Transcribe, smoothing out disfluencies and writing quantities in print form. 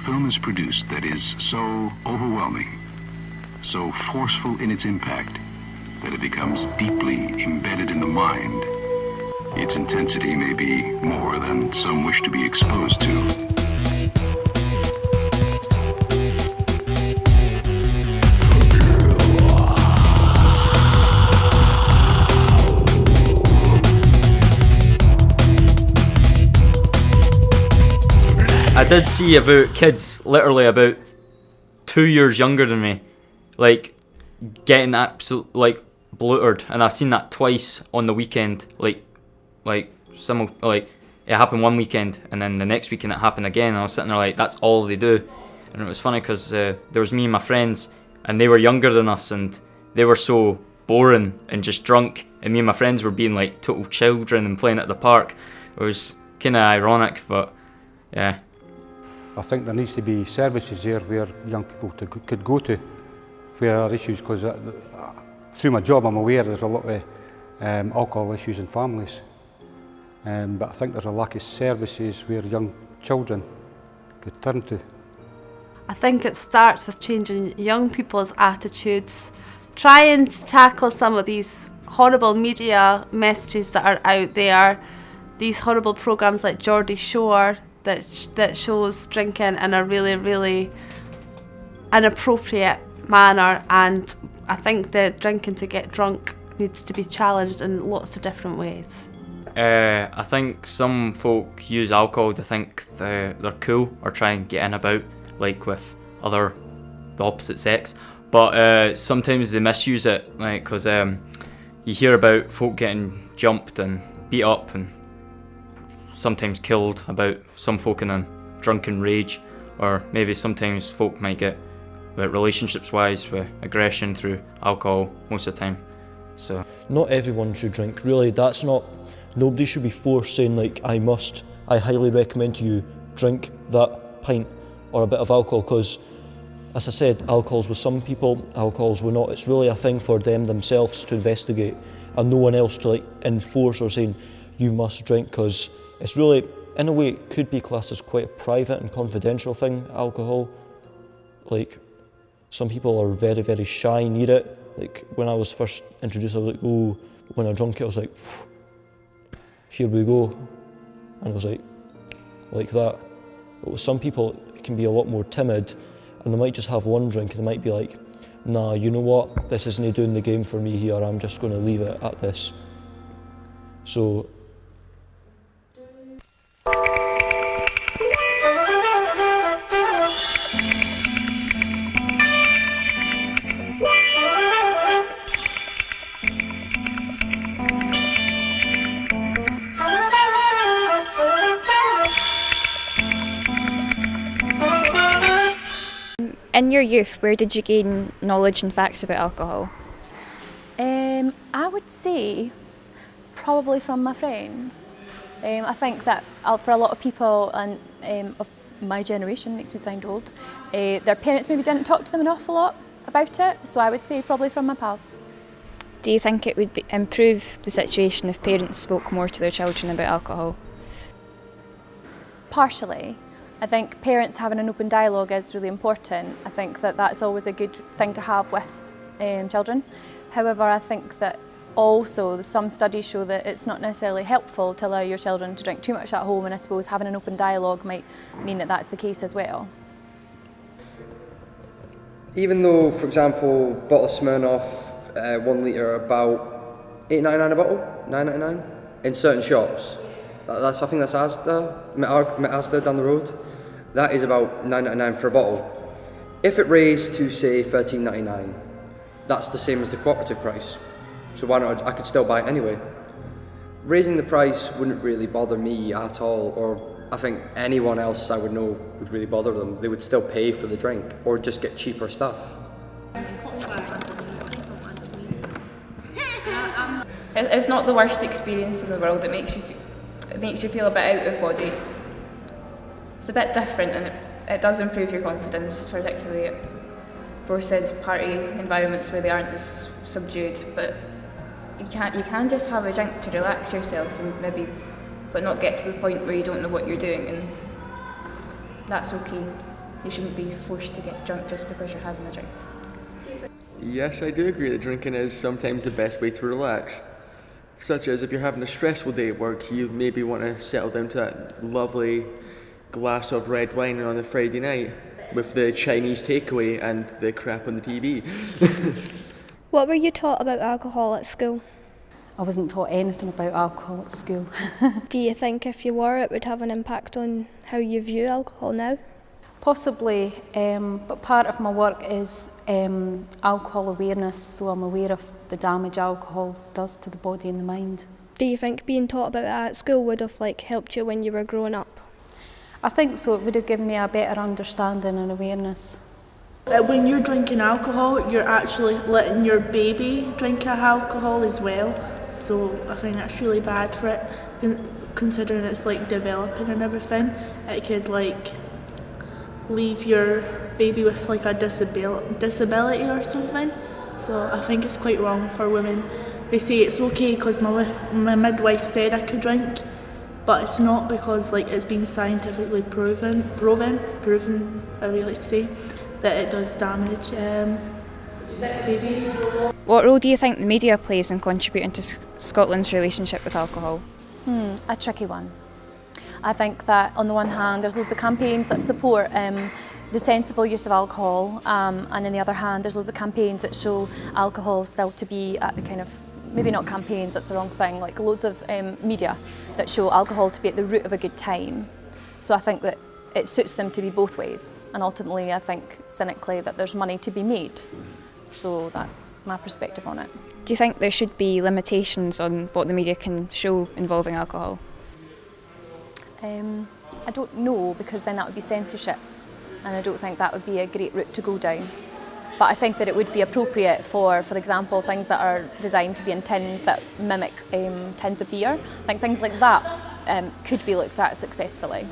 film is produced that is so overwhelming, so forceful in its impact, that it becomes deeply embedded in the mind, its intensity may be more than some wish to be exposed to. I did see about kids literally about 2 years younger than me, like getting absolute like bluttered, and I've seen that twice on the weekend. Like it happened one weekend, and then the next weekend it happened again. And I was sitting there like, that's all they do. And it was funny because there was me and my friends, and they were younger than us, and they were so boring and just drunk, and me and my friends were being like total children and playing at the park. It was kind of ironic, but yeah. I think there needs to be services there where young people could go to where there are issues, because through my job I'm aware there's a lot of alcohol issues in families, but I think there's a lack of services where young children could turn to. I think it starts with changing young people's attitudes, trying to tackle some of these horrible media messages that are out there, these horrible programmes like Geordie Shore that shows drinking in a really, really inappropriate manner, and I think that drinking to get drunk needs to be challenged in lots of different ways. I think some folk use alcohol to think they're cool or try and get in about, like with the opposite sex, but sometimes they misuse it, like because you hear about folk getting jumped and beat up and sometimes killed about some folk in a drunken rage, or maybe sometimes folk might get, relationships wise, with aggression through alcohol most of the time. So not everyone should drink, really. Nobody should be forced saying like, I highly recommend you drink that pint or a bit of alcohol, because as I said, alcohol's with some people, alcohol's with not. It's really a thing for them themselves to investigate, and no one else to like enforce or saying you must drink, because it's really, in a way, it could be classed as quite a private and confidential thing, alcohol. Like, some people are very, very shy near it. Like, when I was first introduced, I was like, oh, when I drank it, I was like, here we go. And I was like that. But with some people, it can be a lot more timid, and they might just have one drink, and they might be like, nah, you know what, this isn't doing the game for me here, I'm just going to leave it at this. So, in your youth, where did you gain knowledge and facts about alcohol? I would say probably from my friends. I think that for a lot of people and of my generation, makes me sound old, their parents maybe didn't talk to them an awful lot about it, so I would say probably from my pals. Do you think it would improve the situation if parents spoke more to their children about alcohol? Partially. I think parents having an open dialogue is really important. I think that that's always a good thing to have with children. However, I think that also some studies show that it's not necessarily helpful to allow your children to drink too much at home, and I suppose having an open dialogue might mean that that's the case as well. Even though, for example, bottle of Smirnoff, 1 litre about $8.99 a bottle, $9.99 in certain shops. I think that's Asda down the road. That is about $9.99 for a bottle. If it raised to say $13.99, that's the same as the cooperative price. So why not? I could still buy it anyway. Raising the price wouldn't really bother me at all, or I think anyone else I would know would really bother them. They would still pay for the drink or just get cheaper stuff. It's not the worst experience in the world. It makes you feel a bit out of body. It's a bit different, and it does improve your confidence, particularly at forced party environments where they aren't as subdued. But you can just have a drink to relax yourself and but not get to the point where you don't know what you're doing, and that's okay. You shouldn't be forced to get drunk just because you're having a drink. Yes, I do agree that drinking is sometimes the best way to relax. Such as if you're having a stressful day at work, you maybe want to settle down to that lovely glass of red wine on a Friday night with the Chinese takeaway and the crap on the TV. What were you taught about alcohol at school? I wasn't taught anything about alcohol at school. Do you think if you were, it would have an impact on how you view alcohol now? Possibly, but part of my work is alcohol awareness, so I'm aware of the damage alcohol does to the body and the mind. Do you think being taught about it at school would have helped you when you were growing up? I think so. It would have given me a better understanding and awareness. When you're drinking alcohol, you're actually letting your baby drink alcohol as well. So I think that's really bad for it, considering it's developing and everything. It could leave your baby with a disability or something. So I think it's quite wrong for women. They say it's okay because my midwife said I could drink, but it's not, because it's been scientifically proven, I really like to say, that it does damage babies. What role do you think the media plays in contributing to Scotland's relationship with alcohol? A tricky one. I think that on the one hand there's loads of campaigns that support the sensible use of alcohol, and on the other hand there's loads of campaigns that show alcohol still to be at the maybe not campaigns, that's the wrong thing, loads of media that show alcohol to be at the root of a good time. So I think that it suits them to be both ways, and ultimately I think cynically that there's money to be made. So that's my perspective on it. Do you think there should be limitations on what the media can show involving alcohol? I don't know, because then that would be censorship, and I don't think that would be a great route to go down. But I think that it would be appropriate for example, things that are designed to be in tins that mimic tins of beer. I think things like that could be looked at successfully.